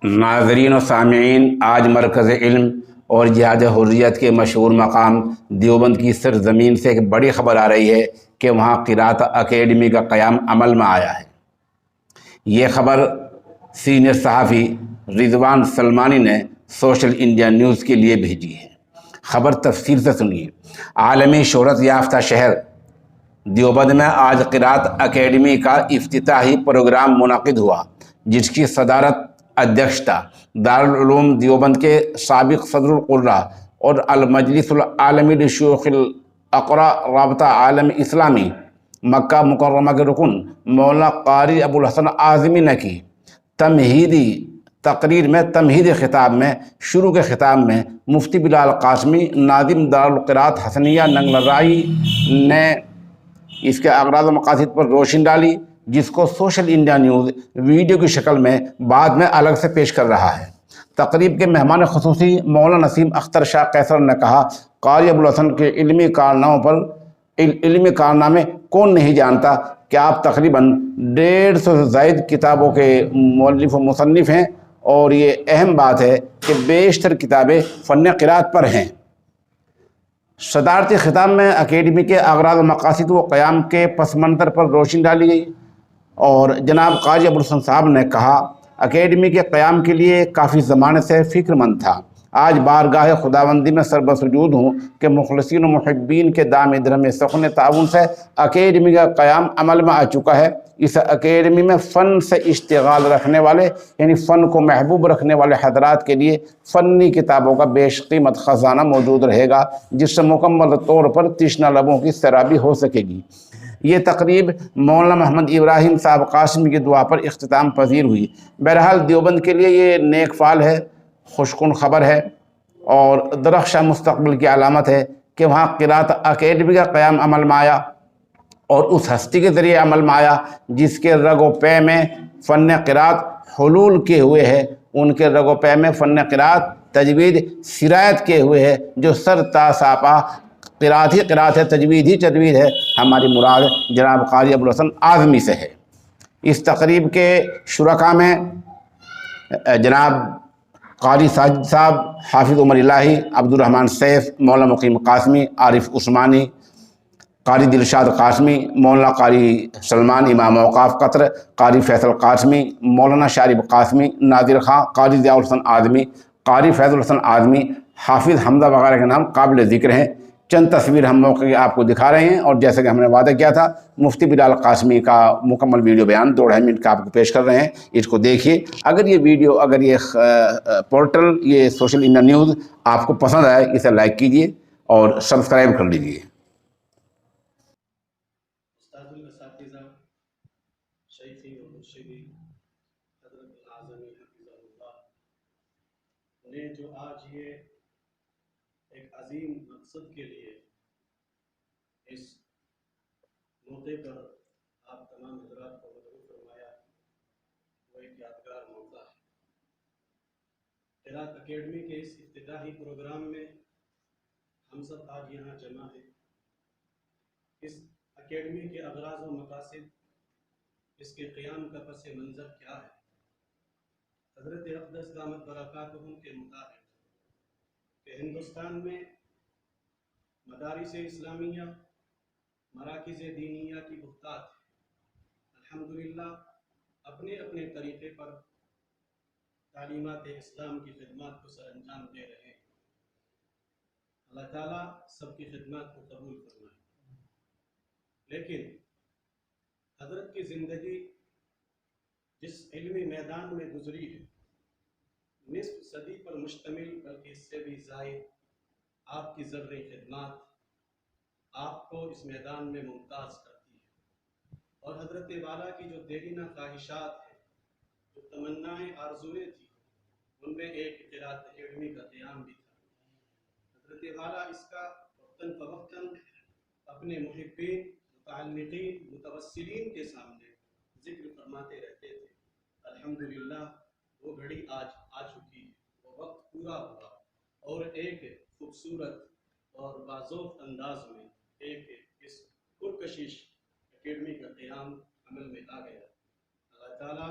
ناظرین و سامعین، آج مرکز علم اور جہاد حریت کے مشہور مقام دیوبند کی سرزمین سے ایک بڑی خبر آ رہی ہے کہ وہاں قرات اکیڈمی کا قیام عمل میں آیا ہے۔ یہ خبر سینئر صحافی رضوان سلمانی نے سوشل انڈیا نیوز کے لیے بھیجی ہے۔ خبر تفصیل سے سنیے۔ عالمی شہرت یافتہ شہر دیوبند میں آج قرات اکیڈمی کا افتتاحی پروگرام منعقد ہوا، جس کی صدارت ادھیکشتا دارالعلوم دیوبند کے سابق صدر القرہ اور المجلس العالمی لشیوخ الاقرا رابطہ عالم اسلامی مکہ مکرمہ کے رکن مولانا قاری ابوالحسن اعظمی نے کی۔ تمہیدی تقریر میں تمہیدی خطاب میں شروع کے خطاب میں مفتی بلال قاسمی ناظم دارالقرات حسنیہ ننگلرائی نے اس کے اغراض و مقاصد پر روشنی ڈالی، جس کو سوشل انڈیا نیوز ویڈیو کی شکل میں بعد میں الگ سے پیش کر رہا ہے۔ تقریب کے مہمان خصوصی مولانا نسیم اختر شاہ قیصر نے کہا، قاری ابوالحسن کے علمی کارنامے کون نہیں جانتا کہ آپ تقریباً 150 سے زائد کتابوں کے مؤلف و مصنف ہیں، اور یہ اہم بات ہے کہ بیشتر کتابیں فن قرات پر ہیں۔ صدارتی خطاب میں اکیڈمی کے اغراض و مقاصد و قیام کے پس منظر پر روشنی ڈالی گئی، اور جناب قاری ابوالحسن صاحب نے کہا، اکیڈمی کے قیام کے لیے کافی زمانے سے فکر مند تھا۔ آج بارگاہ خداوندی میں سربسجود ہوں کہ مخلصین و محبین کے دام درہم سخن تعاون سے اکیڈمی کا قیام عمل میں آ چکا ہے۔ اس اکیڈمی میں فن سے اشتغال رکھنے والے، یعنی فن کو محبوب رکھنے والے حضرات کے لیے فنی کتابوں کا بیش قیمت خزانہ موجود رہے گا، جس سے مکمل طور پر تشنہ لبوں کی سرابی ہو سکے گی۔ یہ تقریب مولانا محمد ابراہیم صاحب قاسمی کی دعا پر اختتام پذیر ہوئی۔ بہرحال دیوبند کے لیے یہ نیک فال ہے، خوشکن خبر ہے، اور درخشاں مستقبل کی علامت ہے کہ وہاں قرات اکیڈمی کا قیام عمل میں آیا، اور اس ہستی کے ذریعے عمل میں آیا جس کے رگ و پے میں فن قرات حلول کیے ہوئے ہے۔ ان کے رگ و پے میں فن قرات تجوید سرایت کیے ہوئے ہے، جو سر تا ساپا قرات ہی قرات ہے، تجوید ہی تجوید ہے۔ ہماری مراد جناب قاری ابوالحسن اعظمی سے ہے۔ اس تقریب کے شرکا میں جناب قاری ساجد صاحب، حافظ عمر الہی، عبدالرحمن سیف، مولانا مقیم قاسمی، عارف عثمانی، قاری دلشاد قاسمی، مولانا قاری سلمان امام اوقاف قطر، قاری فیصل قاسمی، مولانا شارب قاسمی، نادر خان، قاری ضیاء الحسن اعظمی، قاری فیض الحسن اعظمی، حافظ حمزہ وغیرہ کے نام قابل ذکر ہیں۔ چند تصویر ہم موقع کی آپ کو دکھا رہے ہیں، اور جیسے کہ ہم نے وعدہ کیا تھا، مفتی بلال قاسمی کا مکمل ویڈیو بیان 2.5 منٹ کا آپ کو پیش کر رہے ہیں۔ اس کو دیکھیے۔ اگر یہ ویڈیو، اگر یہ پورٹل، یہ سوشل انڈیا نیوز آپ کو پسند آئے، اسے لائک کیجیے اور سبسکرائب کر لیجیے۔ استاد الاساتذہ، شیخی و مرشدی حضرت الاعظمی حفظہ اللہ نے جو آج یہ ایک عظیم مقصد کے لیے اس موقع پر آپ تمام حضرات کو مدعو فرمایا، وہ ایک یادگار موقع ہے۔ قرات اکیڈمی کے اس افتتاحی پروگرام میں ہم سب آج یہاں جمع ہیں۔ اس اکیڈمی کے اغراض و مقاصد، اس کے قیام کا پس منظر کیا ہے؟ حضرت اقدس دامت برکاتہم کے مطابق کہ ہندوستان میں مدارس اسلامیہ، مراکز دینیہ کی بہتات ہے۔ الحمدللہ اپنے اپنے طریقے پر تعلیمات اسلام کی خدمات کو سر انجام دے رہے ہیں۔ اللہ تعالیٰ سب کی خدمات کو قبول فرمائے۔ لیکن حضرت کی زندگی جس علمی میدان میں گزری ہے، نصف صدی پر مشتمل، بلکہ اس سے بھی زائد، آپ کی ذرّی خدمات آپ کو اس میدان میں ممتاز کرتی ہے۔ اور حضرت والا کی جو دیرینہ خواہشات ہیں، جو تمنائیں آرزوئیں تھیں، ان میں ایک قرات اکیڈمی کا قیام بھی تھا۔ حضرت والا اس کا وقتاً فوقتاً اپنے محبین، متعلقین، متوسلین کے سامنے ذکر فرماتے رہتے تھے۔ الحمدللہ وہ گھڑی آج آ چکی ہے، وہ وقت پورا ہوا، اور ایک خوبصورت اور باذوق انداز میں ایک اس پرکشش اکیڈمی کا قیام عمل میں آ گیا۔ اللہ تعالیٰ